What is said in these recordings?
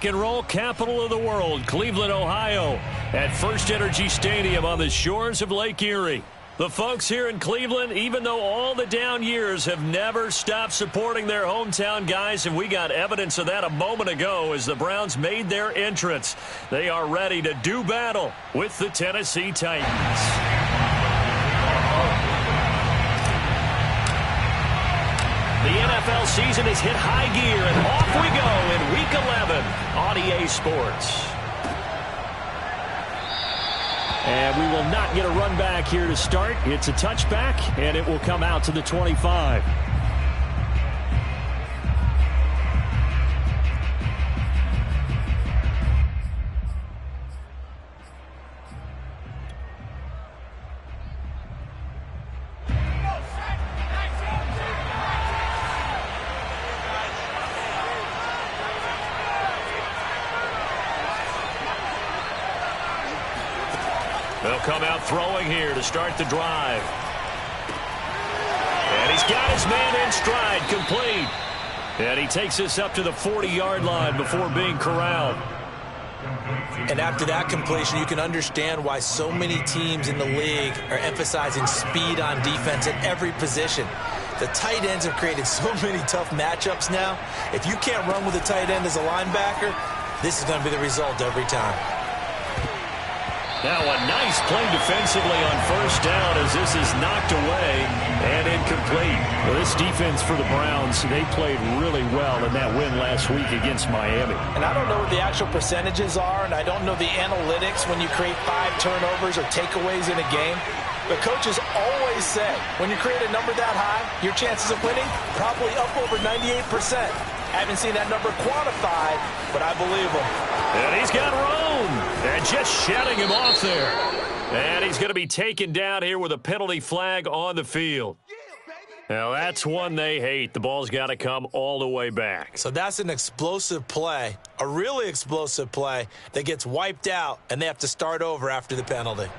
And roll, capital of the world, Cleveland, Ohio, at First Energy Stadium on the shores of Lake Erie. The folks here in Cleveland, even though all the down years, have never stopped supporting their hometown guys, and we got evidence of that a moment ago as the Browns made their entrance. They are ready to do battle with the Tennessee Titans. The NFL season has hit high gear, and off we go in Week 11 on EA Sports. And we will not get a run back here to start. It's a touchback, and it will come out to the 25. They'll come out throwing here to start the drive. And he's got his man in stride, complete. And he takes this up to the 40-yard line before being corralled. And after that completion, you can understand why so many teams in the league are emphasizing speed on defense at every position. The tight ends have created so many tough matchups now. If you can't run with a tight end as a linebacker, this is going to be the result every time. Now a nice play defensively on first down as this is knocked away and incomplete. Well, this defense for the Browns, they played really well in that win last week against Miami. And I don't know what the actual percentages are, and I don't know the analytics when you create 5 turnovers or takeaways in a game. But coaches always say, when you create a number that high, your chances of winning probably up over 98%. I haven't seen that number quantified, but I believe him. And he's got room. And just shutting him off there. And he's going to be taken down here with a penalty flag on the field. Now, that's one they hate. The ball's got to come all the way back. So that's an explosive play, a really explosive play that gets wiped out, and they have to start over after the penalty.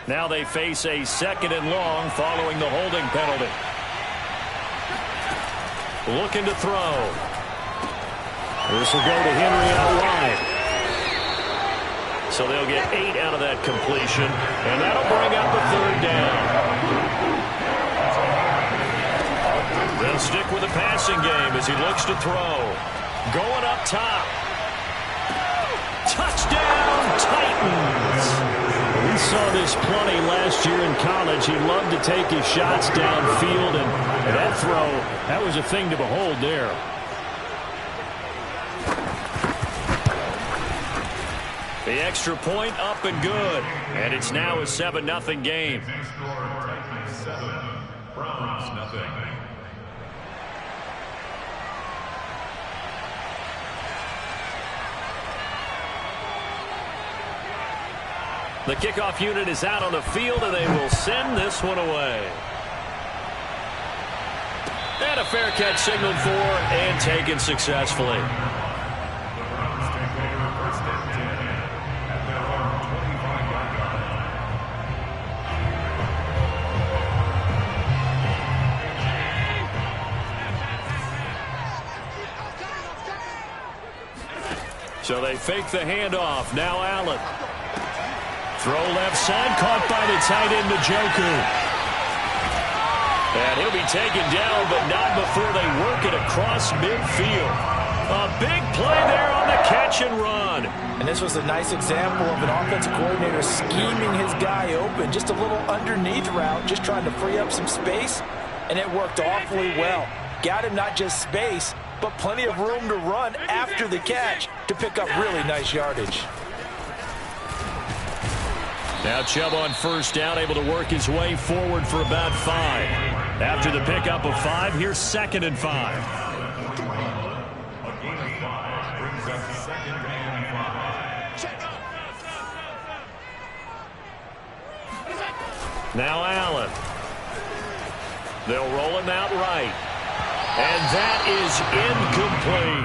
Now they face a 2nd and long following the holding penalty. Looking to throw. This will go to Henry out wide. So they'll get 8 out of that completion, and that'll bring up a 3rd down. They'll stick with the passing game as he looks to throw. Going up top. Touchdown, Titans! We saw this plenty last year in college. He loved to take his shots downfield, and that throw, that was a thing to behold there. The extra point up and good. And it's now a 7-0 game. The kickoff unit is out on the field, and they will send this one away. And a fair catch signaled for and taken successfully. So they fake the handoff. Now Allen. Throw left side, caught by the tight end, Njoku. And he'll be taken down, but not before they work it across midfield. A big play there on the catch and run. And this was a nice example of an offensive coordinator scheming his guy open. Just a little underneath route, just trying to free up some space, and it worked awfully well. Got him not just space, but plenty of room to run after the catch to pick up really nice yardage. Now Chubb on first down, able to work his way forward for about 5. After the pickup of 5, here's 2nd and 5. Now Allen. They'll roll him out right. And that is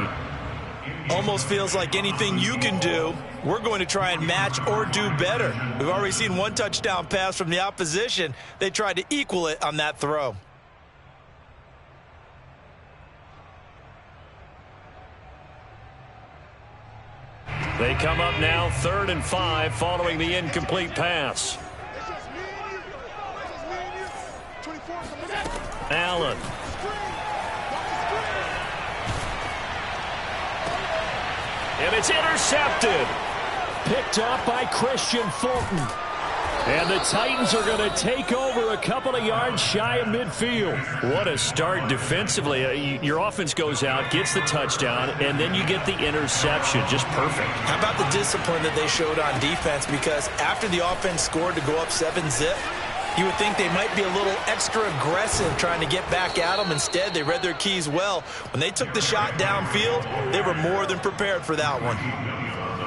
incomplete. Almost feels like anything you can do, we're going to try and match or do better. We've already seen one touchdown pass from the opposition. They tried to equal it on that throw. They come up now 3rd and 5 following the incomplete pass. Allen. And it's intercepted. Picked up by Christian Fulton. And the Titans are going to take over a couple of yards shy of midfield. What a start defensively. Your offense goes out, gets the touchdown, and then you get the interception. Just perfect. How about the discipline that they showed on defense? Because after the offense scored to go up 7-zip, you would think they might be a little extra aggressive trying to get back at them. Instead, they read their keys well. When they took the shot downfield, they were more than prepared for that one.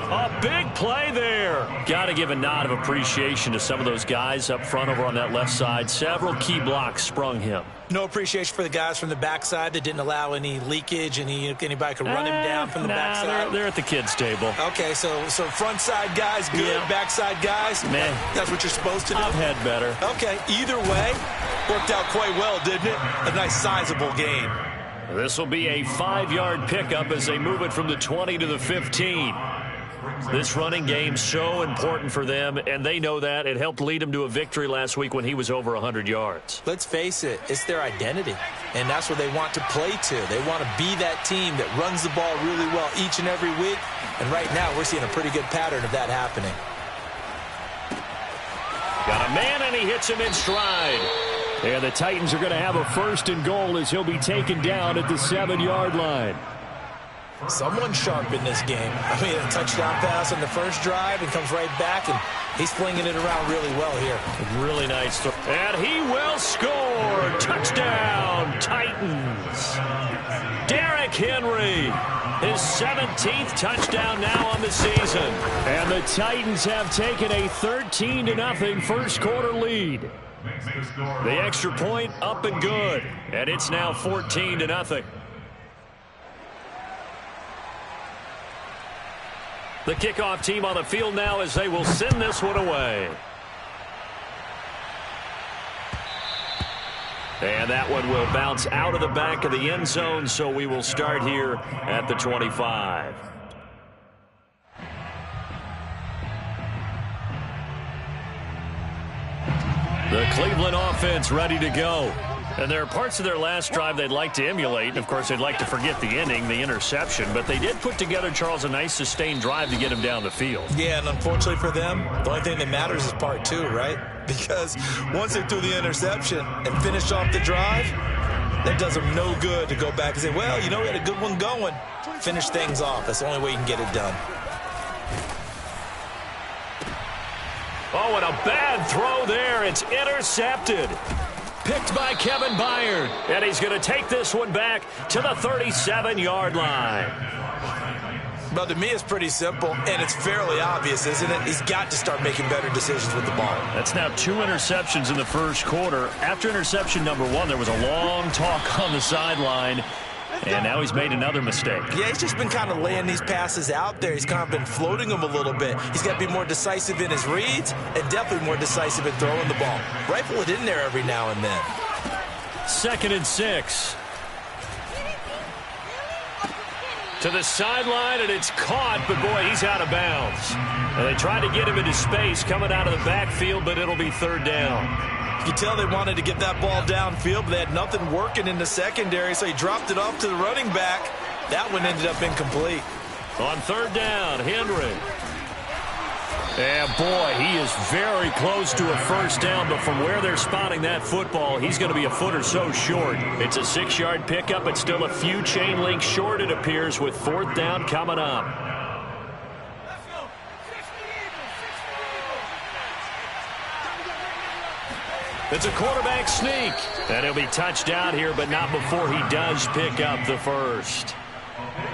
A big play there. Got to give a nod of appreciation to some of those guys up front over on that left side. Several key blocks sprung him. No appreciation for the guys from the backside that didn't allow any leakage, anybody could run him down from the backside. They're at the kids' table. Okay, so front side guys good, backside guys, man, that's what you're supposed to do. I've had better. Okay, either way, worked out quite well, didn't it? A nice sizable gain. This will be a 5-yard pickup as they move it from the 20 to the 15. This running game so important for them, and they know that. It helped lead them to a victory last week when he was over 100 yards. Let's face it, it's their identity, and that's what they want to play to. They want to be that team that runs the ball really well each and every week, and right now we're seeing a pretty good pattern of that happening. Got a man, and he hits him in stride. And the Titans are going to have a 1st and goal as he'll be taken down at the 7-yard line. Someone sharp in this game. I mean, a touchdown pass on the first drive and comes right back, and he's flinging it around really well here. Really nice throw. And he will score. Touchdown, Titans. Derrick Henry, his 17th touchdown now on the season. And the Titans have taken a 13-0 first quarter lead. The extra point up and good, and it's now 14-0. The kickoff team on the field now as they will send this one away. And that one will bounce out of the back of the end zone, so we will start here at the 25. The Cleveland offense ready to go. And there are parts of their last drive they'd like to emulate. And, of course, they'd like to forget the ending, the interception. But they did put together, Charles, a nice sustained drive to get him down the field. Yeah, and unfortunately for them, the only thing that matters is part 2, right? Because once they threw the interception and finished off the drive, that does them no good to go back and say, well, you know, we had a good one going. Finish things off. That's the only way you can get it done. Oh, and a bad throw there. It's intercepted. Picked by Kevin Byard. And he's going to take this one back to the 37-yard line. Well, to me, it's pretty simple, and it's fairly obvious, isn't it? He's got to start making better decisions with the ball. That's now 2 interceptions in the first quarter. After interception number 1, there was a long talk on the sideline. And now he's made another mistake. Yeah, he's just been kind of laying these passes out there. He's kind of been floating them a little bit. He's got to be more decisive in his reads and definitely more decisive in throwing the ball. Rifle it in there every now and then. 2nd and 6. To the sideline, and it's caught, but boy, he's out of bounds. And they tried to get him into space coming out of the backfield, but it'll be 3rd down. You can tell they wanted to get that ball downfield, but they had nothing working in the secondary, so he dropped it off to the running back. That one ended up incomplete. On 3rd down, Henry. And boy, he is very close to a 1st down, but from where they're spotting that football, he's going to be a foot or so short. It's a 6-yard pickup. It's still a few chain links short, it appears, with 4th down coming up. It's a quarterback sneak. And he'll be touched out here, but not before he does pick up the 1st.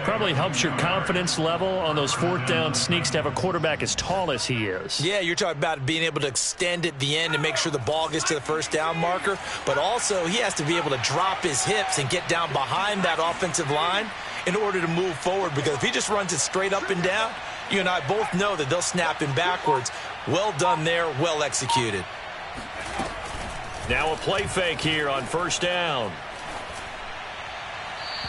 Probably helps your confidence level on those 4th down sneaks to have a quarterback as tall as he is. Yeah, you're talking about being able to extend at the end and make sure the ball gets to the 1st down marker. But also, he has to be able to drop his hips and get down behind that offensive line in order to move forward. Because if he just runs it straight up and down, you and I both know that they'll snap him backwards. Well done there, well executed. Now a play fake here on 1st down.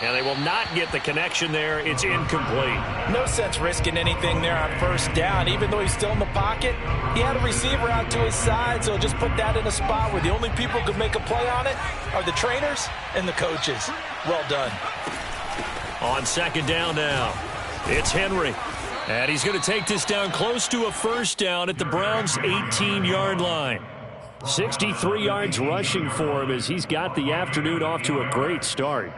And they will not get the connection there. It's incomplete. No sense risking anything there on first down. Even though he's still in the pocket, he had a receiver out to his side, so just put that in a spot where the only people who could make a play on it are the trainers and the coaches. Well done. On second down now, it's Henry. And he's going to take this down close to a first down at the Browns' 18-yard line. 63 yards rushing for him as he's got the afternoon off to a great start.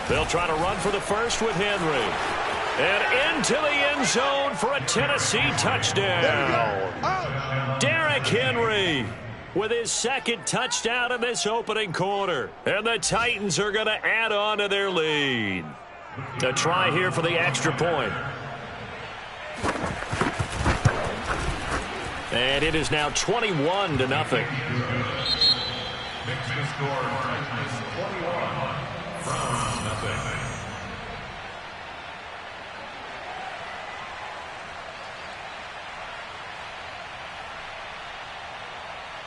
They'll try to run for the first with Henry. And into the end zone for a Tennessee touchdown. Derrick Henry with his second touchdown in this opening quarter. And the Titans are going to add on to their lead. A try here for the extra point. And it is now 21-0. Makes the score 21-0.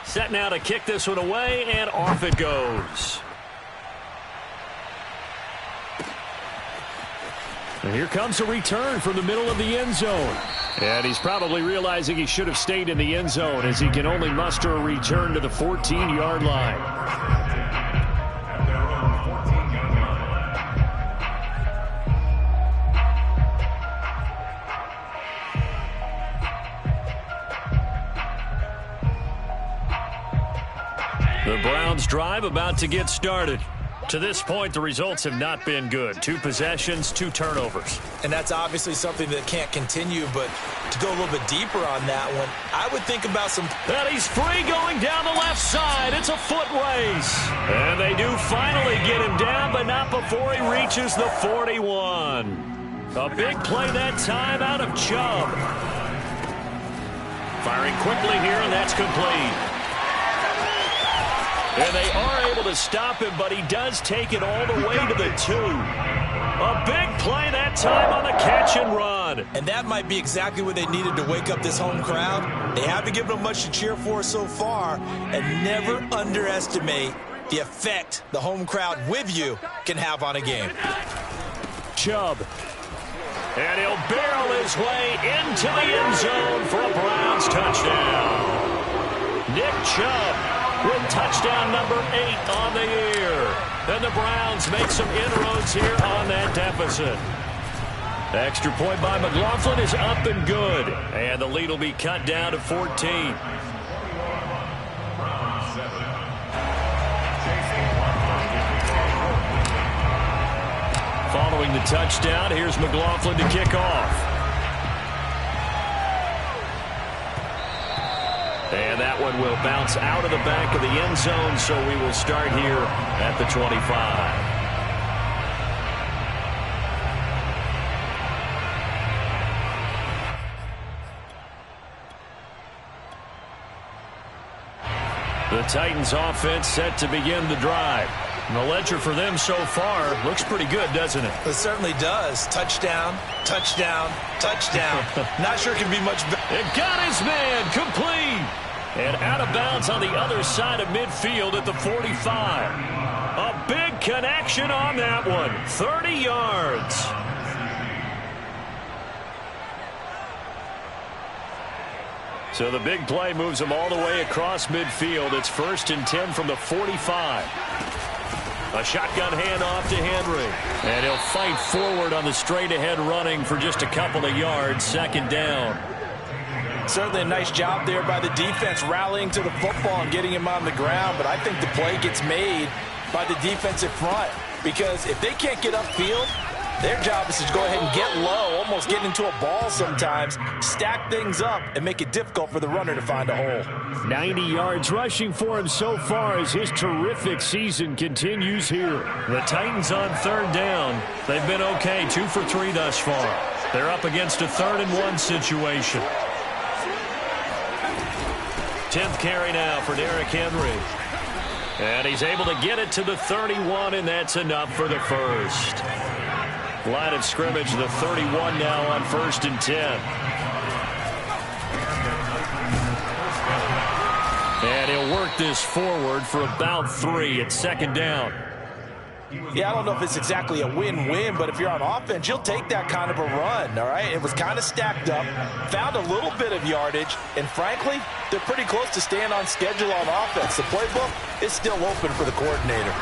Set now to kick this one away, and off it goes. And here comes a return from the middle of the end zone. And he's probably realizing he should have stayed in the end zone as he can only muster a return to the 14-yard line. The Browns drive about to get started. To this point, the results have not been good. 2 possessions, 2 turnovers. And that's obviously something that can't continue, but to go a little bit deeper on that one, I would think about some... And he's free going down the left side. It's a foot race. And they do finally get him down, but not before he reaches the 41. A big play that time out of Chubb. Firing quickly here, and that's complete. And they are able to stop him, but he does take it all the way to the 2. A big play that time on the catch and run. And that might be exactly what they needed to wake up this home crowd. They haven't given them much to cheer for so far, and never underestimate the effect the home crowd with you can have on a game. Chubb. And he'll barrel his way into the end zone for a Browns touchdown. Nick Chubb with touchdown number 8 on the year. And the Browns make some inroads here on that deficit. Extra point by McLaughlin is up and good. And the lead will be cut down to 14. Following the touchdown, here's McLaughlin to kick off. And that one will bounce out of the back of the end zone, so we will start here at the 25. The Titans offense set to begin the drive. And the ledger for them so far looks pretty good, doesn't it? It certainly does. Touchdown, touchdown, touchdown. Not sure it can be much better. It got his man complete. And out of bounds on the other side of midfield at the 45. A big connection on that one. 30 yards. So the big play moves him all the way across midfield. It's 1st and 10 from the 45. A shotgun handoff to Henry. And he'll fight forward on the straight-ahead running for just a couple of yards. 2nd down. Certainly a nice job there by the defense rallying to the football and getting him on the ground. But I think the play gets made by the defensive front. Because if they can't get upfield, their job is to go ahead and get low, almost get into a ball sometimes, stack things up, and make it difficult for the runner to find a hole. 90 yards rushing for him so far as his terrific season continues here. The Titans on 3rd down. They've been okay, 2 for 3 thus far. They're up against a 3rd and 1 situation. 10th carry now for Derrick Henry. And he's able to get it to the 31, and that's enough for the first. Line of scrimmage, the 31 now on 1st and 10. And he'll work this forward for about 3 at 2nd down. Yeah, I don't know if it's exactly a win-win, but if you're on offense, you'll take that kind of a run, all right? It was kind of stacked up, found a little bit of yardage, and frankly, they're pretty close to staying on schedule on offense. The playbook is still open for the coordinator.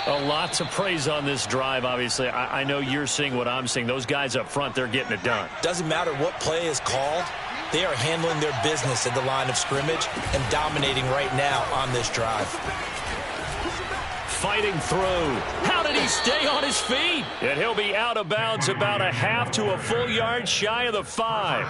A lot to praise on this drive, obviously. I know you're seeing what I'm seeing. Those guys up front, they're getting it done. Doesn't matter what play is called. They are handling their business at the line of scrimmage and dominating right now on this drive. Fighting through. How did he stay on his feet? And he'll be out of bounds about a half to a full yard shy of the 5.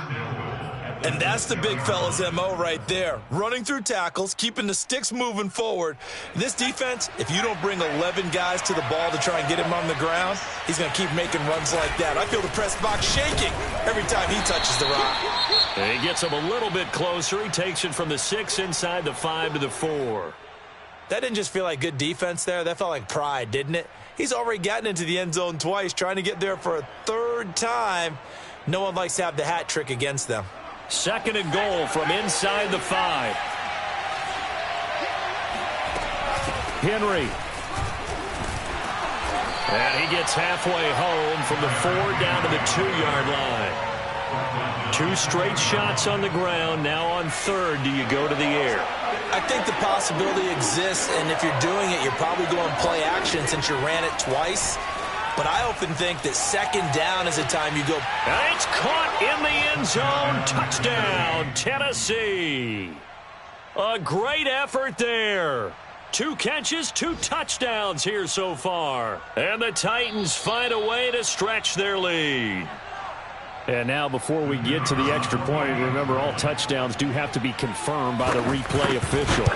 And that's the big fella's MO right there. Running through tackles, keeping the sticks moving forward. This defense, if you don't bring 11 guys to the ball to try and get him on the ground, he's going to keep making runs like that. I feel the press box shaking every time he touches the rock. And he gets him a little bit closer. He takes it from the 6 inside the 5 to the 4. That didn't just feel like good defense there. That felt like pride, didn't it? He's already gotten into the end zone twice, trying to get there for a 3rd time. No one likes to have the hat trick against them. 2nd and goal from inside the 5. Henry. And he gets halfway home from the 4 down to the 2-yard line. 2 straight shots on the ground. Now on 3rd, do you go to the air? I think the possibility exists, and if you're doing it, you're probably going play action since you ran it twice. But I often think that 2nd down is the time you go. And it's caught in the end zone. Touchdown, Tennessee. A great effort there. 2 catches, 2 touchdowns here so far. And the Titans find a way to stretch their lead. And now before we get to the extra point, remember all touchdowns do have to be confirmed by the replay official.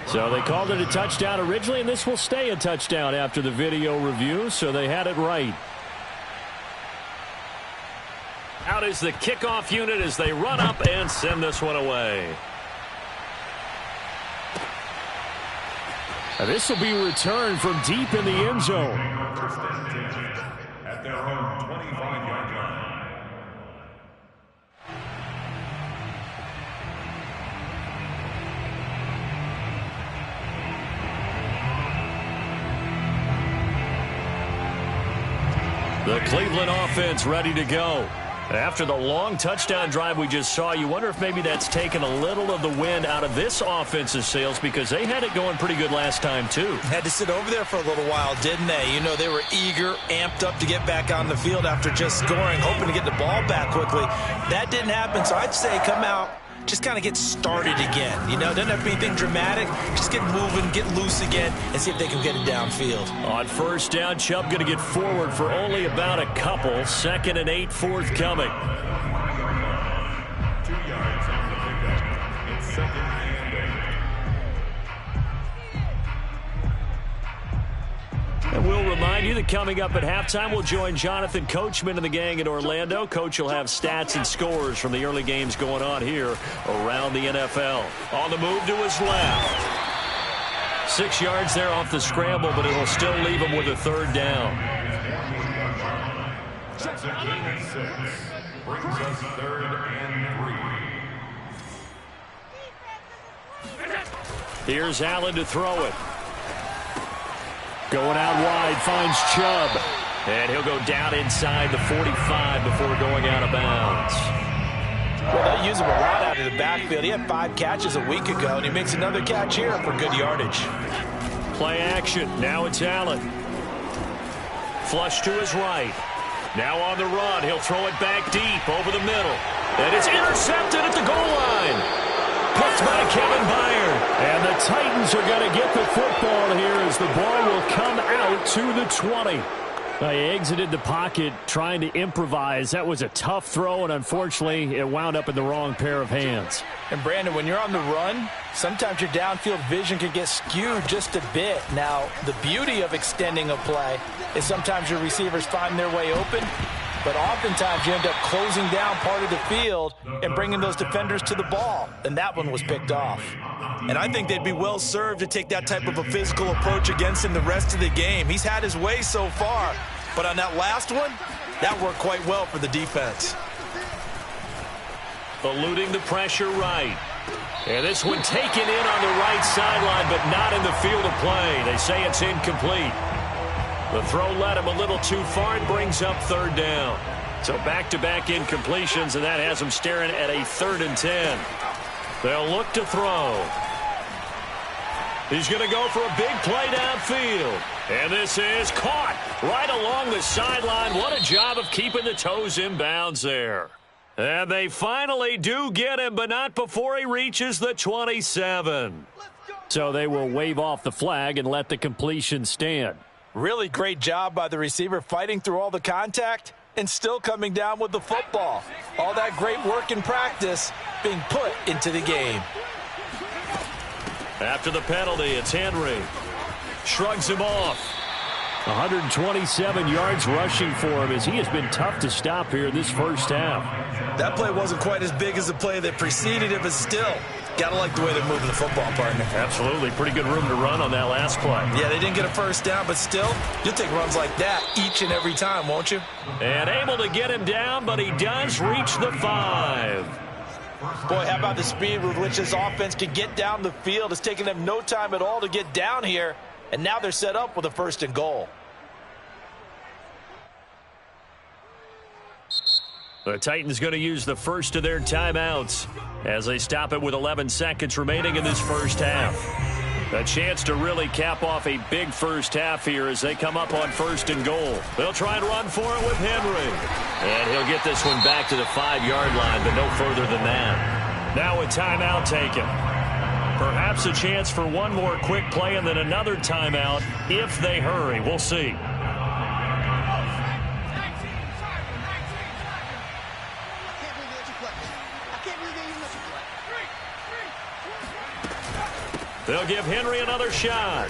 So they called it a touchdown originally, and this will stay a touchdown after the video review, so they had it right. Out is the kickoff unit as they run up and send this one away. Now this will be returned from deep in the end zone. At their own 25-yard line. The Cleveland offense ready to go. After the long touchdown drive we just saw, you wonder if maybe that's taken a little of the wind out of this offense's sails because they had it going pretty good last time, too. Had to sit over there for a little while, didn't they? You know, they were eager, amped up to get back on the field after just scoring, hoping to get the ball back quickly. That didn't happen, so I'd say come out, just kind of get started again. You know, doesn't have to be anything dramatic. Just get moving, get loose again, and see if they can get it downfield. On 1st down, Chubb going to get forward for only about a couple. 2nd and 8 forthcoming. 2 yards on the pickup. It's 2nd and 8. And we'll remind you that coming up at halftime, we'll join Jonathan Coachman and the gang in Orlando. Coach will have stats and scores from the early games going on here around the NFL. On the move to his left. 6 yards there off the scramble, but it'll still leave him with a 3rd down. That's a gain of 6. Brings us 3rd and 3. Here's Allen to throw it. Going out wide, finds Chubb. And he'll go down inside the 45 before going out of bounds. Well, they'll use him a lot out of the backfield. He had 5 catches a week ago, and he makes another catch here for good yardage. Play action. Now it's Allen. Flush to his right. Now on the run. He'll throw it back deep over the middle. And it's intercepted at the goal line. Picked by Kevin Byard. And the Titans are going to get the football here as the ball will come out to the 20. He exited the pocket trying to improvise. That was a tough throw, and unfortunately, it wound up in the wrong pair of hands. And, Brandon, when you're on the run, sometimes your downfield vision can get skewed just a bit. Now, the beauty of extending a play is sometimes your receivers find their way open, but oftentimes you end up closing down part of the field and bringing those defenders to the ball, and that one was picked off. And I think they'd be well served to take that type of a physical approach against him the rest of the game. He's had his way so far, but on that last one, that worked quite well for the defense. Eluding the pressure right. And this one taken in on the right sideline, but not in the field of play. They say it's incomplete. The throw led him a little too far and brings up third down. So back-to-back incompletions, and that has him staring at a 3rd and 10. They'll look to throw. He's going to go for a big play downfield. And this is caught right along the sideline. What a job of keeping the toes in bounds there. And they finally do get him, but not before he reaches the 27. So they will wave off the flag and let the completion stand. Really great job by the receiver fighting through all the contact and still coming down with the football. All that great work in practice being put into the game. After the penalty, it's Henry. Shrugs him off. 127 yards rushing for him as he has been tough to stop here in this first half. That play wasn't quite as big as the play that preceded it, but still, gotta like the way they're moving the football, partner. Absolutely. Pretty good room to run on that last play. Yeah, they didn't get a first down, but still, you'll take runs like that each and every time, won't you? And able to get him down, but he does reach the 5. Boy, how about the speed with which this offense can get down the field? It's taken them no time at all to get down here, and now they're set up with a 1st and goal. The Titans going to use the first of their timeouts as they stop it with 11 seconds remaining in this first half. A chance to really cap off a big first half here as they come up on 1st and goal. They'll try and run for it with Henry. And he'll get this one back to the 5-yard line, but no further than that. Now a timeout taken. Perhaps a chance for one more quick play and then another timeout if they hurry. We'll see. They'll give Henry another shot.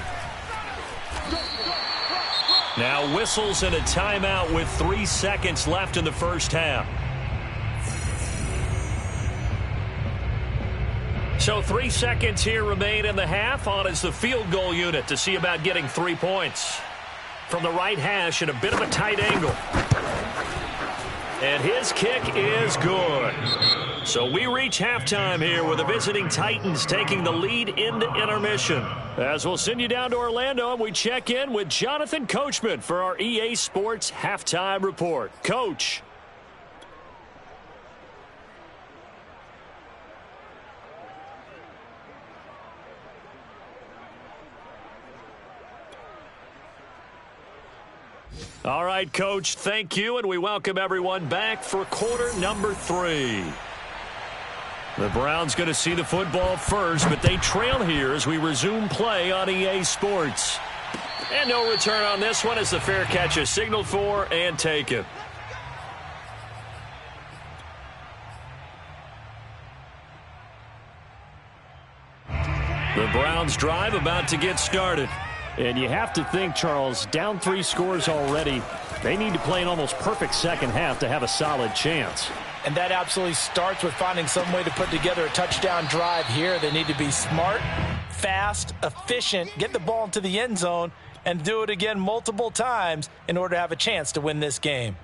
Now whistles and a timeout with 3 seconds left in the first half. So 3 seconds here remain in the half. On is the field goal unit to see about getting 3 points. From the right hash at a bit of a tight angle. And his kick is good. So we reach halftime here with the visiting Titans taking the lead into intermission. As we'll send you down to Orlando and we check in with Jonathan Coachman for our EA Sports Halftime Report. Coach. All right, Coach, thank you, and we welcome everyone back for quarter number 3. The Browns going to see the football first, but they trail here as we resume play on EA Sports. And no return on this one as the fair catch is signaled for and taken. The Browns drive about to get started. And you have to think, Charles, down 3 scores already. They need to play an almost perfect second half to have a solid chance. And that absolutely starts with finding some way to put together a touchdown drive here. They need to be smart, fast, efficient, get the ball into the end zone, and do it again multiple times in order to have a chance to win this game.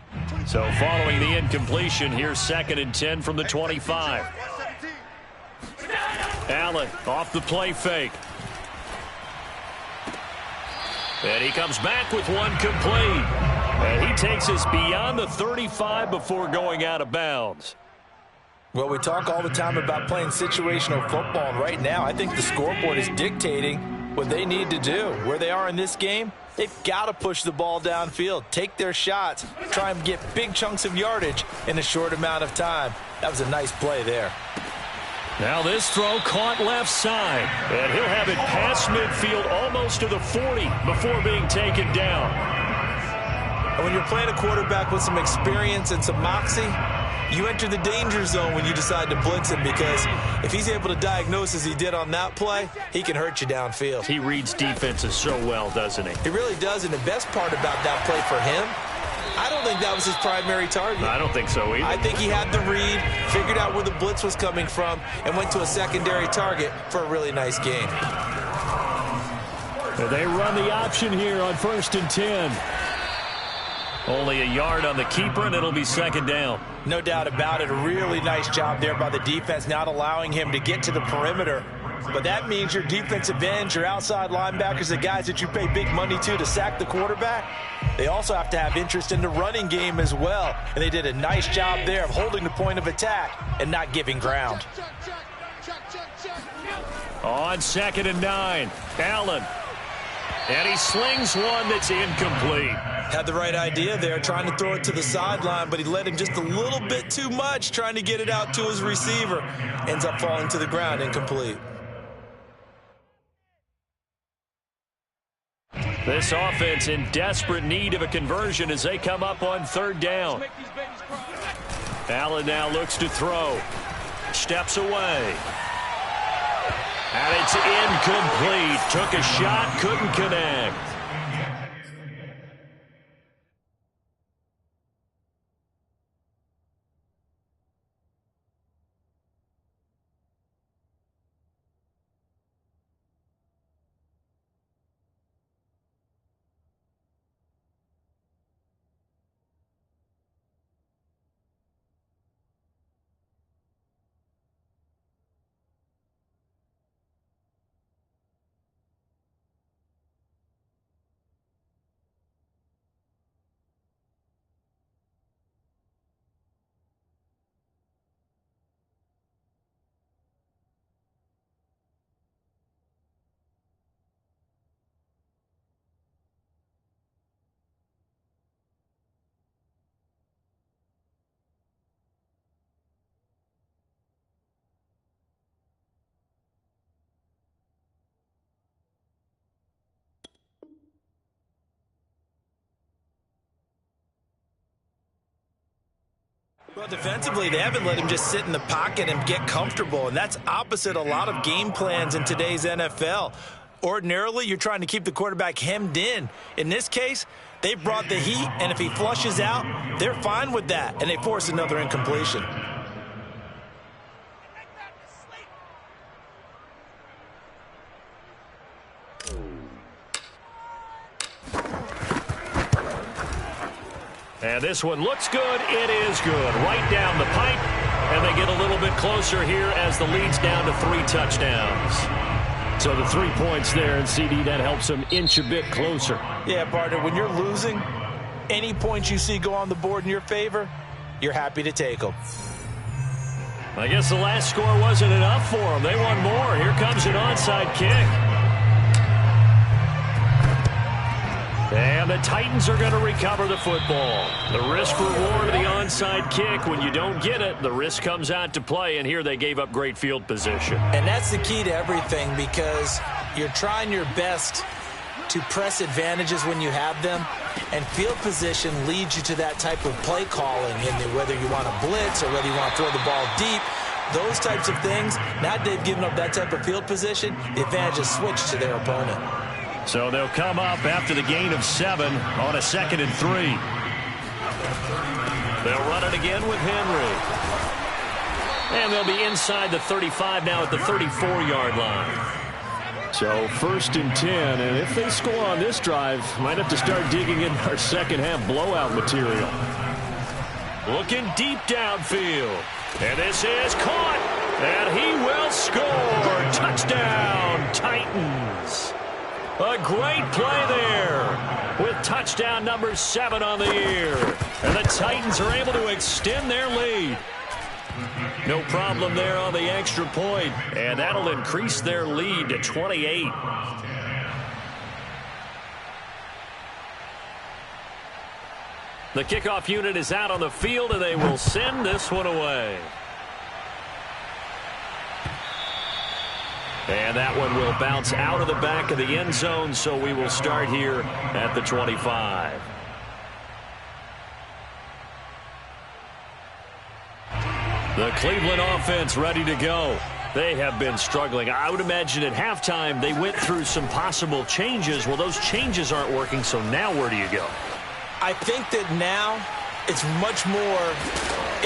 So following the incompletion, here's 2nd and 10 from the 25. Allen off the play fake. And he comes back with one complete. And he takes us beyond the 35 before going out of bounds. Well, we talk all the time about playing situational football. And right now, I think the scoreboard is dictating what they need to do. Where they are in this game, they've got to push the ball downfield, take their shots, try and get big chunks of yardage in a short amount of time. That was a nice play there. Now this throw caught left side. And he'll have it past midfield almost to the 40 before being taken down. And when you're playing a quarterback with some experience and some moxie, you enter the danger zone when you decide to blitz him, because if he's able to diagnose as he did on that play, he can hurt you downfield. He reads defenses so well, doesn't he? He really does, and the best part about that play for him, I don't think that was his primary target. I don't think so either. I think he had the read, figured out where the blitz was coming from, and went to a secondary target for a really nice gain. They run the option here on 1st and 10. Only a yard on the keeper, and it'll be 2nd down. No doubt about it. A really nice job there by the defense, not allowing him to get to the perimeter. But that means your defensive ends, your outside linebackers, the guys that you pay big money to sack the quarterback, they also have to have interest in the running game as well. And they did a nice job there of holding the point of attack and not giving ground. On 2nd and 9, Allen. And he slings one that's incomplete. Had the right idea there, trying to throw it to the sideline, but he let him just a little bit too much, trying to get it out to his receiver. Ends up falling to the ground, incomplete. This offense in desperate need of a conversion as they come up on 3rd down. Allen now looks to throw. Steps away. And it's incomplete. Took a shot, couldn't connect. Well, defensively, they haven't let him just sit in the pocket and get comfortable, and that's opposite a lot of game plans in today's NFL. Ordinarily, you're trying to keep the quarterback hemmed in. In this case, they brought the heat, and if he flushes out, they're fine with that, and they force another incompletion. And this one looks good. It is good. Right down the pipe. And they get a little bit closer here as the lead's down to 3 touchdowns. So the 3 points there, and CD, that helps them inch a bit closer. Yeah, partner, when you're losing, any points you see go on the board in your favor, you're happy to take them. I guess the last score wasn't enough for them. They want more. Here comes an onside kick. And the Titans are going to recover the football. The risk-reward of the onside kick. When you don't get it, the risk comes out to play, and here they gave up great field position. And that's the key to everything, because you're trying your best to press advantages when you have them, and field position leads you to that type of play calling, whether you want to blitz or whether you want to throw the ball deep. Those types of things, now they've given up that type of field position, the advantage is switched to their opponent. So they'll come up after the gain of 7 on a 2nd and 3. They'll run it again with Henry. And they'll be inside the 35 now at the 34-yard line. So 1st and 10, and if they score on this drive, might have to start digging in our second-half blowout material. Looking deep downfield. And this is caught. And he will score. Touchdown, Titans. A great play there with touchdown number 7 on the year. And the Titans are able to extend their lead. No problem there on the extra point. And that'll increase their lead to 28. The kickoff unit is out on the field, and they will send this one away. And that one will bounce out of the back of the end zone, so we will start here at the 25. The Cleveland offense ready to go. They have been struggling. I would imagine at halftime they went through some possible changes. Well, those changes aren't working, so now where do you go? I think that now it's much more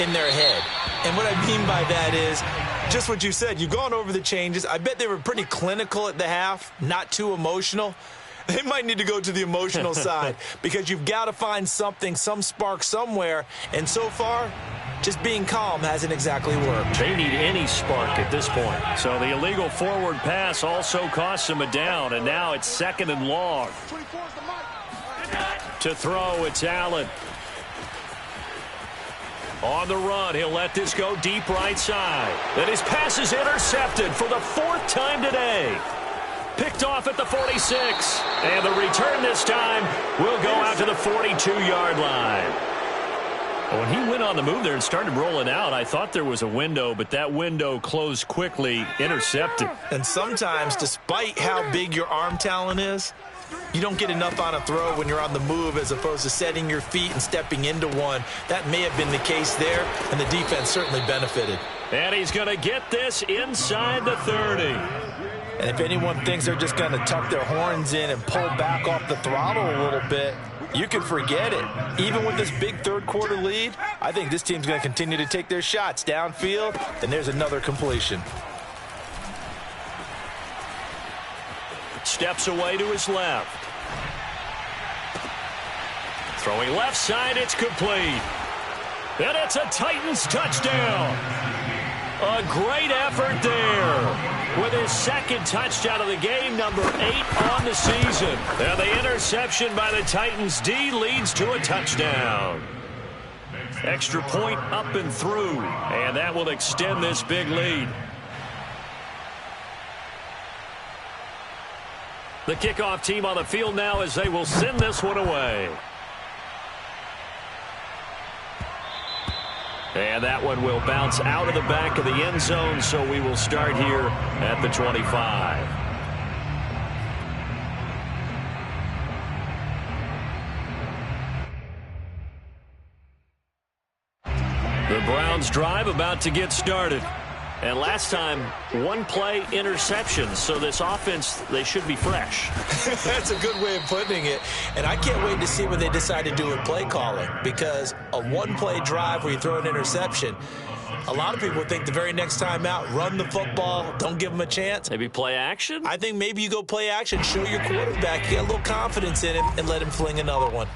in their head. And what I mean by that is just what you said. You've gone over the changes. I bet they were pretty clinical at the half, not too emotional. They might need to go to the emotional side because you've got to find something, some spark somewhere. And so far, just being calm hasn't exactly worked. They need any spark at this point. So the illegal forward pass also costs them a down, and now it's 2nd and long. To throw, it's Allen. On the run, he'll let this go deep right side. Then his pass is intercepted for the 4th time today. Picked off at the 46. And the return this time will go out to the 42-yard line. When he went on the move there and started rolling out, I thought there was a window, but that window closed quickly, intercepted. And sometimes, despite how big your arm talent is, you don't get enough on a throw when you're on the move as opposed to setting your feet and stepping into one. That may have been the case there, and the defense certainly benefited. And he's going to get this inside the 30. And if anyone thinks they're just going to tuck their horns in and pull back off the throttle a little bit, you can forget it. Even with this big third-quarter lead, I think this team's going to continue to take their shots downfield, and there's another completion. Steps away to his left. Throwing left side, it's complete. And it's a Titans touchdown. A great effort there with his 2nd touchdown of the game, number 8 on the season. And the interception by the Titans D leads to a touchdown. Extra point up and through, and that will extend this big lead. The kickoff team on the field now as they will send this one away. And that one will bounce out of the back of the end zone, so we will start here at the 25. The Browns drive about to get started. And last time, 1-play interception, so this offense, they should be fresh. That's a good way of putting it. And I can't wait to see what they decide to do with play calling, because a 1-play drive where you throw an interception, a lot of people think the very next time out, run the football, don't give them a chance. Maybe play action? I think maybe you go play action, show your quarterback, you got a little confidence in him, and let him fling another one.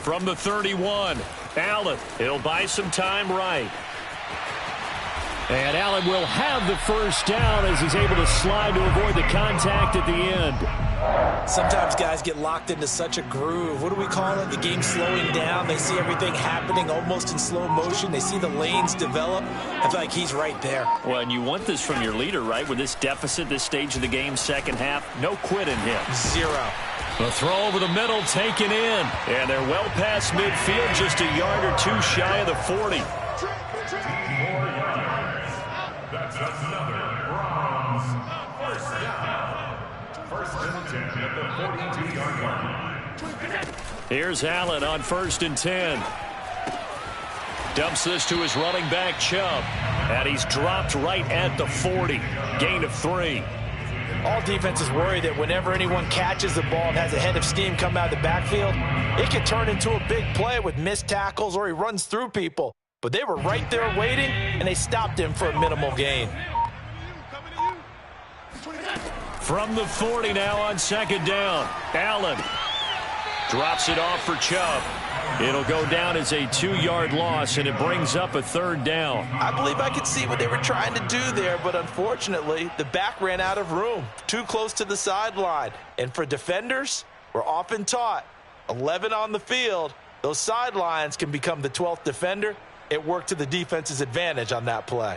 From the 31, Allen, he'll buy some time right. And Allen will have the first down as he's able to slide to avoid the contact at the end. Sometimes guys get locked into such a groove. What do we call it? The game slowing down. They see everything happening almost in slow motion. They see the lanes develop. I feel like he's right there. Well, and you want this from your leader, right? With this deficit, this stage of the game, second half, no quit in him. 0. The throw over the middle taken in. And they're well past midfield, just a yard or two shy of the 40. That's another Browns first down. First and 10 at the 42-yard line. Here's Allen on 1st and 10. Dumps this to his running back, Chubb. And he's dropped right at the 40. Gain of 3. All defenses worry that whenever anyone catches the ball and has a head of steam come out of the backfield, it could turn into a big play with missed tackles or he runs through people. But they were right there waiting, and they stopped him for a minimal gain. From the 40 now on 2nd down. Allen drops it off for Chubb. It'll go down as a 2-yard loss, and it brings up a 3rd down. I believe I could see what they were trying to do there, but unfortunately, the back ran out of room, too close to the sideline. And for defenders, we're often taught, 11 on the field, those sidelines can become the 12th defender. It worked to the defense's advantage on that play.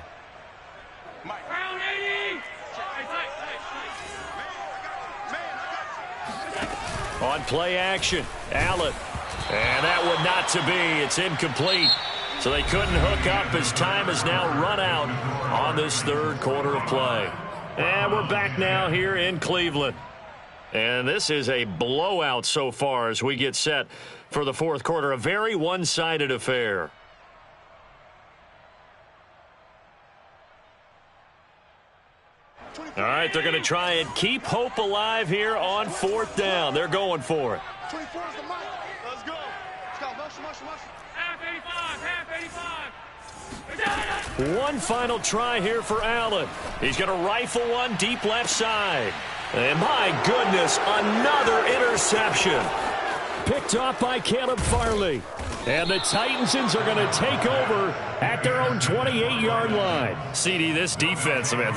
On play action, Allen. And that one not to be. It's incomplete. So they couldn't hook up as time has now run out on this 3rd quarter of play. And we're back now here in Cleveland. And this is a blowout so far as we get set for the 4th quarter. A very one-sided affair. All right, they're going to try and keep hope alive here on 4th down. They're going for it. 24 is the mic. Let's go. Let's go. Motion. Half 85. One final try here for Allen. He's going to rifle one deep left side. And my goodness, another interception. Picked off by Caleb Farley. And the Titansons are going to take over at their own 28-yard line. CD, this defense, man,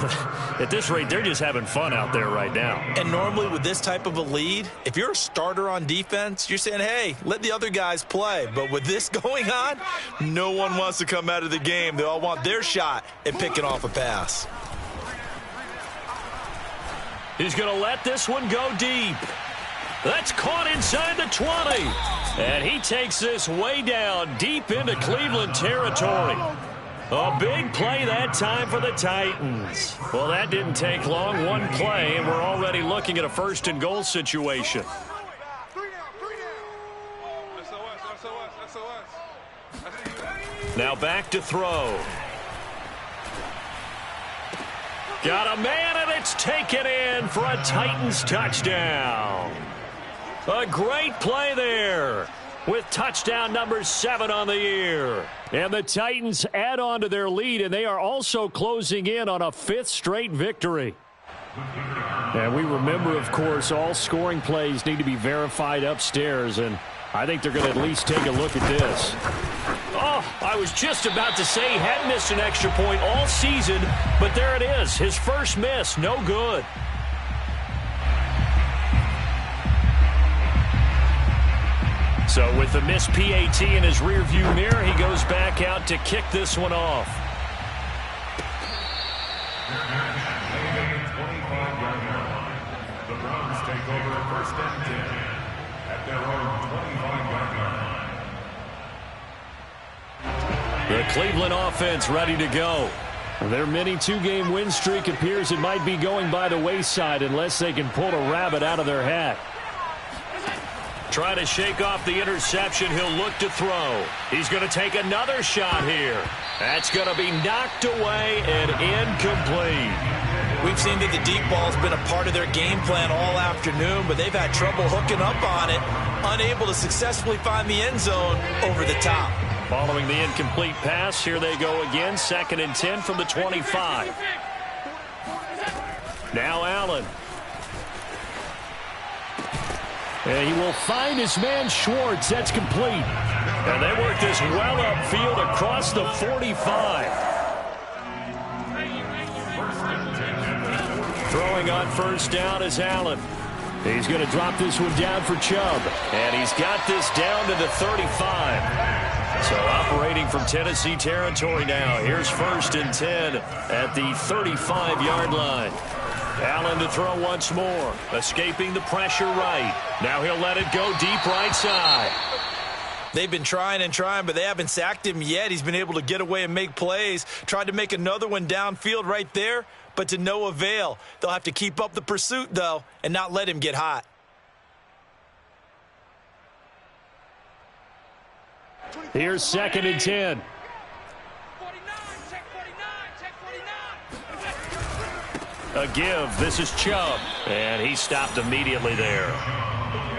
at this rate, they're just having fun out there right now. And normally with this type of a lead, if you're a starter on defense, you're saying, hey, let the other guys play. But with this going on, no one wants to come out of the game. They all want their shot at picking off a pass. He's going to let this one go deep. That's caught inside the 20. And he takes this way down deep into Cleveland territory. A big play that time for the Titans. Well, that didn't take long. One play, and we're already looking at a 1st and goal situation. Now back to throw. Got a man, and it's taken in for a Titans touchdown. A great play there with touchdown number 7 on the year. And the Titans add on to their lead, and they are also closing in on a 5th straight victory. And we remember, of course, all scoring plays need to be verified upstairs, and I think they're going to at least take a look at this. Oh, I was just about to say he hadn't missed an extra point all season, but there it is. His first miss, no good. So with the missed PAT in his rearview mirror, he goes back out to kick this one off. 25-yard line. The Browns take over 1st and 10 at their own 25-yard line. The Cleveland offense ready to go. Their mini 2-game win streak appears it might be going by the wayside unless they can pull a rabbit out of their hat. Try to shake off the interception. He'll look to throw. He's going to take another shot here. That's going to be knocked away and incomplete. We've seen that the deep ball's been a part of their game plan all afternoon, but they've had trouble hooking up on it, unable to successfully find the end zone over the top. Following the incomplete pass, here they go again. 2nd and 10 from the 25. Now Allen. And he will find his man Schwartz. That's complete. And they work this well upfield across the 45. Throwing on 1st down is Allen. He's going to drop this one down for Chubb. And he's got this down to the 35. So operating from Tennessee territory now. Here's 1st and 10 at the 35-yard line. Allen to throw once more. Escaping the pressure right. Now he'll let it go deep right side. They've been trying and trying, but they haven't sacked him yet. He's been able to get away and make plays. Tried to make another one downfield right there, but to no avail. They'll have to keep up the pursuit, though, and not let him get hot. Here's 2nd and 10. A give. This is Chubb. And he stopped immediately there.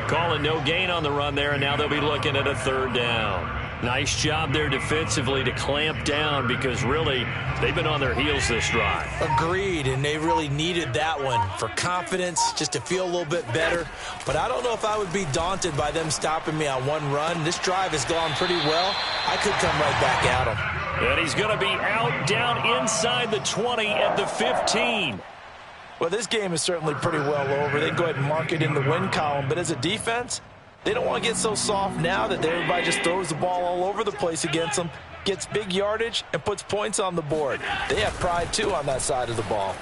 Calling no gain on the run there, and now they'll be looking at a 3rd down. Nice job there defensively to clamp down because really they've been on their heels this drive. Agreed, and they really needed that one for confidence, just to feel a little bit better. But I don't know if I would be daunted by them stopping me on one run. This drive has gone pretty well. I could come right back at them. And he's going to be out down inside the 20 at the 15. Well, this game is certainly pretty well over. They can go ahead and mark it in the win column. But as a defense, they don't want to get so soft now that everybody just throws the ball all over the place against them, gets big yardage, and puts points on the board. They have pride, too, on that side of the ball.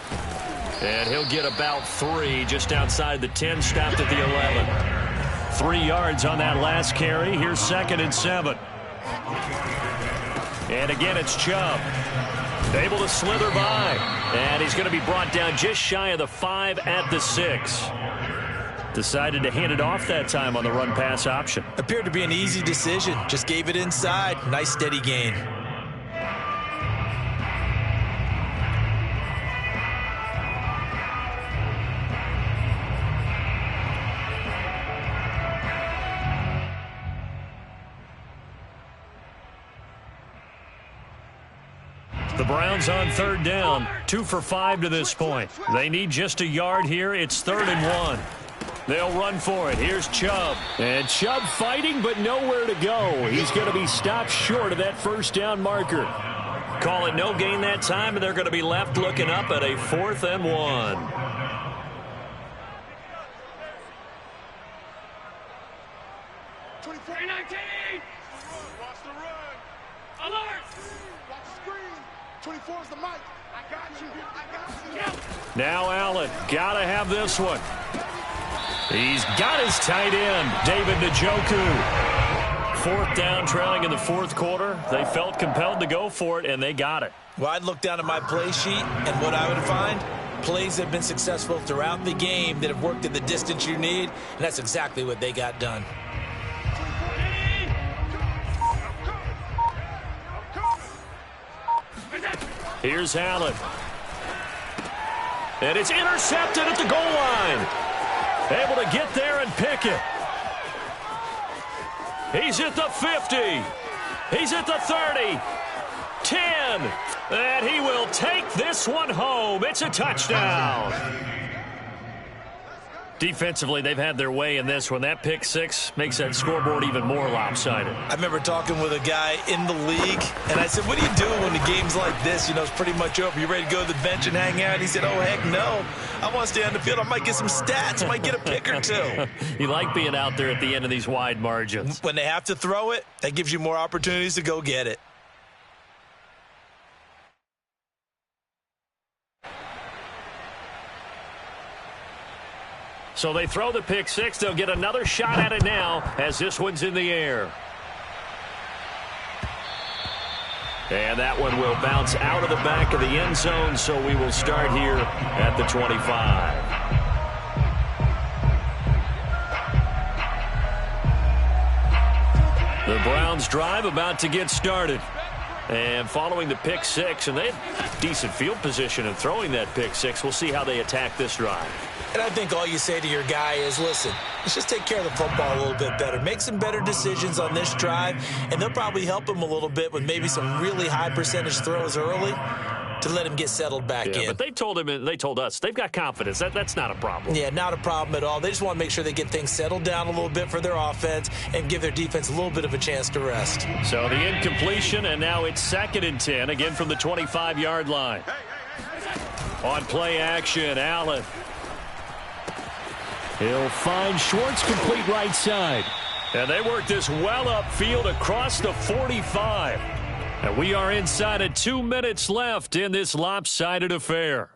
And he'll get about 3 just outside the 10, stopped at the 11. 3 yards on that last carry. Here's 2nd and 7. And again, it's Chubb. Able to slither by. And he's going to be brought down just shy of the 5 at the 6. Decided to hand it off that time on the run-pass option. Appeared to be an easy decision. Just gave it inside. Nice steady gain. The Browns on third down, 2 for 5 to this point. They need just a yard here. It's 3rd and 1. They'll run for it. Here's Chubb. And Chubb fighting, but nowhere to go. He's going to be stopped short of that first down marker. Call it no gain that time, and they're going to be left looking up at a 4th and 1. Watch the run. Alert! Watch the screen. 24 is the mic. I got you. Now Allen, gotta have this one. He's got his tight end, David Njoku. 4th down, trailing in the 4th quarter. They felt compelled to go for it, and they got it. Well, I'd look down at my play sheet, and what I would find, plays that have been successful throughout the game that have worked at the distance you need, and that's exactly what they got done. Here's Allen. And it's intercepted at the goal line. Able to get there and pick it. He's at the 50. He's at the 30. 10. And he will take this one home. It's a touchdown. Defensively, they've had their way in this one. That pick six makes that scoreboard even more lopsided. I remember talking with a guy in the league, and I said, what do you do when the game's like this? You know, it's pretty much over. You ready to go to the bench and hang out? He said, oh, heck no. I want to stay on the field. I might get some stats. I might get a pick or two. You like being out there at the end of these wide margins. When they have to throw it, that gives you more opportunities to go get it. So they throw the pick six. They'll get another shot at it now as this one's in the air. And that one will bounce out of the back of the end zone, so we will start here at the 25. The Browns drive about to get started. And following the pick six, and they have decent field position in throwing that pick six. We'll see how they attack this drive. And I think all you say to your guy is, listen, let's just take care of the football a little bit better. Make some better decisions on this drive, and they'll probably help him a little bit with maybe some really high percentage throws early to let him get settled back in. But they told him, and they told us, they've got confidence. That's not a problem. Yeah, not a problem at all. They just want to make sure they get things settled down a little bit for their offense and give their defense a little bit of a chance to rest. So the incompletion, and now it's 2nd and 10, again from the 25-yard line. On play action, Allen. He'll find Schwartz complete right side. And they work this well upfield across the 45. And we are inside of 2 minutes left in this lopsided affair.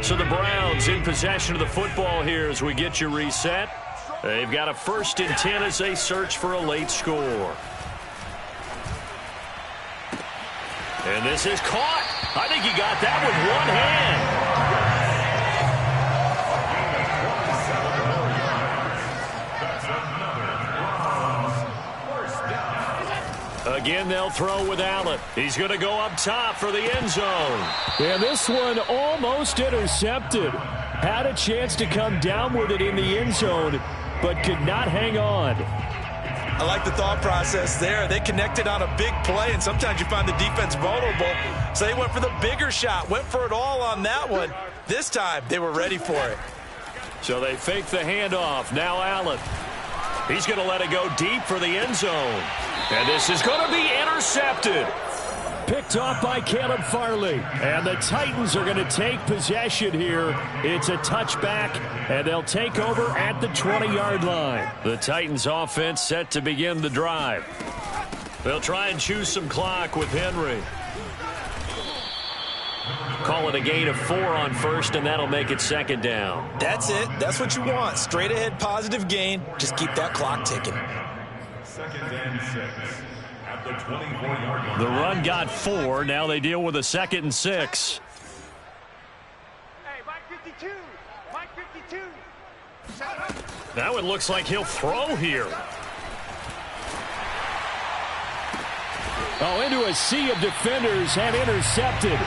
So the Browns in possession of the football here as we get you reset. They've got a 1st and 10 as they search for a late score. And this is caught. I think he got that with one hand. Again, they'll throw with Allen. He's going to go up top for the end zone. And this one almost intercepted. Had a chance to come down with it in the end zone, but could not hang on. I like the thought process there. They connected on a big play, and sometimes you find the defense vulnerable. So they went for the bigger shot, went for it all on that one. This time, they were ready for it. So they fake the handoff. Now Allen. He's going to let it go deep for the end zone. And this is going to be intercepted. Picked off by Caleb Farley. And the Titans are going to take possession here. It's a touchback, and they'll take over at the 20-yard line. The Titans offense set to begin the drive. They'll try and choose some clock with Henry. Call it a gain of 4 on 1st, and that'll make it 2nd down. That's it. That's what you want. Straight ahead positive gain. Just keep that clock ticking. 2nd and 6 at the 24-yard line. The run got 4. Now they deal with a 2nd and 6. Hey, Mike 52. Mike 52. Now it looks like he'll throw here. Oh, into a sea of defenders and intercepted.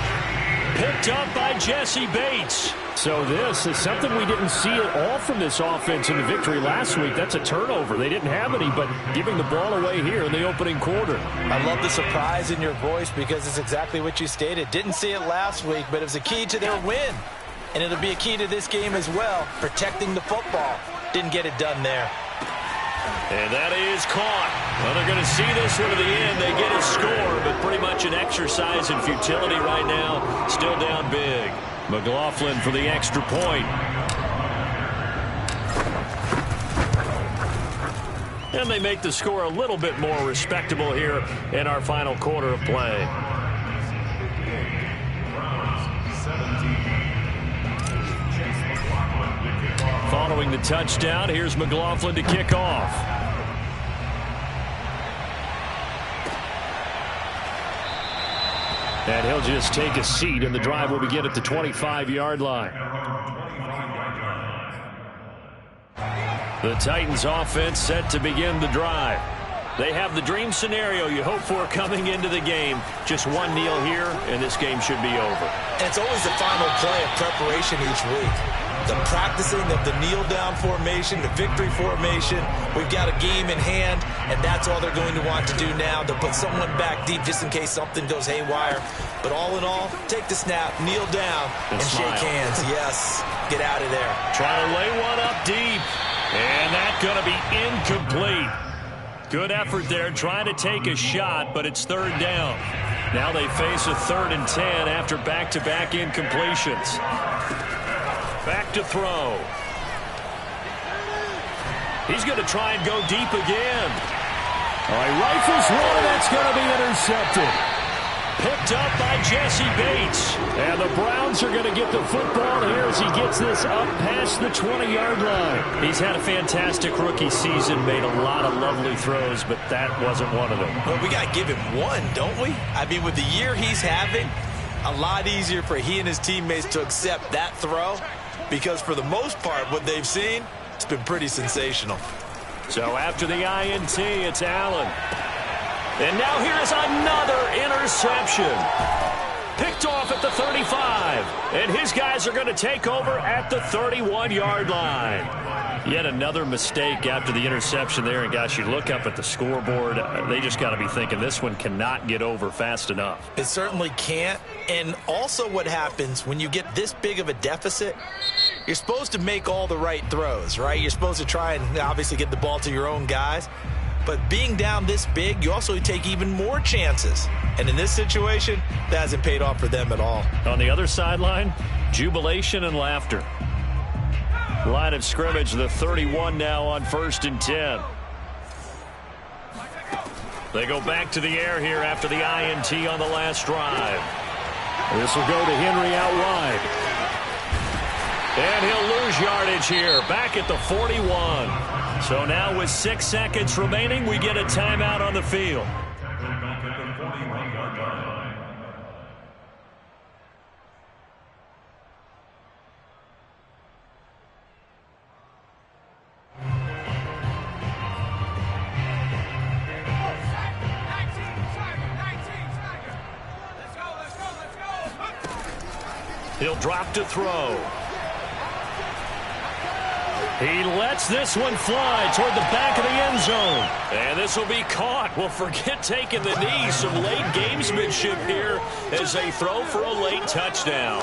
Picked up by Jesse Bates. So this is something we didn't see at all from this offense in the victory last week. That's a turnover. They didn't have any, but giving the ball away here in the opening quarter. I love the surprise in your voice because it's exactly what you stated. Didn't see it last week, but it was a key to their win. And it'll be a key to this game as well, protecting the football. Didn't get it done there. And that is caught. Well, they're going to see this one to the end. They get a score, but pretty much an exercise in futility right now. Still down big. McLaughlin for the extra point. And they make the score a little bit more respectable here in our final quarter of play. Following the touchdown, here's McLaughlin to kick off. And he'll just take a seat, and the drive will begin at the 25-yard line. The Titans offense set to begin the drive. They have the dream scenario you hope for coming into the game. Just one kneel here, and this game should be over. And it's always the final play of preparation each week. The practicing of the kneel-down formation, the victory formation. We've got a game in hand, and that's all they're going to want to do now, to put someone back deep just in case something goes haywire. But all in all, take the snap, kneel down, and shake hands. Yes, get out of there. Trying to lay one up deep, and that's going to be incomplete. Good effort there, trying to take a shot, but it's third down. Now they face a 3rd and 10 after back-to-back incompletions. Back to throw. He's going to try and go deep again. All right, rifles one, that's going to be intercepted. Picked up by Jesse Bates. And the Browns are going to get the football here as he gets this up past the 20-yard line. He's had a fantastic rookie season, made a lot of lovely throws, but that wasn't one of them. Well, we got to give him one, don't we? I mean, with the year he's having, a lot easier for he and his teammates to accept that throw, because for the most part, what they've seen, it's been pretty sensational. So after the INT, it's Allen. And now here's another interception. Picked off at the 35. And his guys are going to take over at the 31-yard line. Yet another mistake after the interception there. And, gosh, you look up at the scoreboard, they just got to be thinking this one cannot get over fast enough. It certainly can't. And also what happens when you get this big of a deficit, you're supposed to make all the right throws, right? You're supposed to try and obviously get the ball to your own guys. But being down this big, you also take even more chances. And in this situation, that hasn't paid off for them at all. On the other sideline, jubilation and laughter. Line of scrimmage, the 31 now on 1st and 10. They go back to the air here after the INT on the last drive. This will go to Henry out wide. And he'll lose yardage here, back at the 41. So now with 6 seconds remaining, we get a timeout on the field. He'll drop to throw. He lets this one fly toward the back of the end zone. And this will be caught. Well, forget taking the knee. Some late gamesmanship here as they throw for a late touchdown.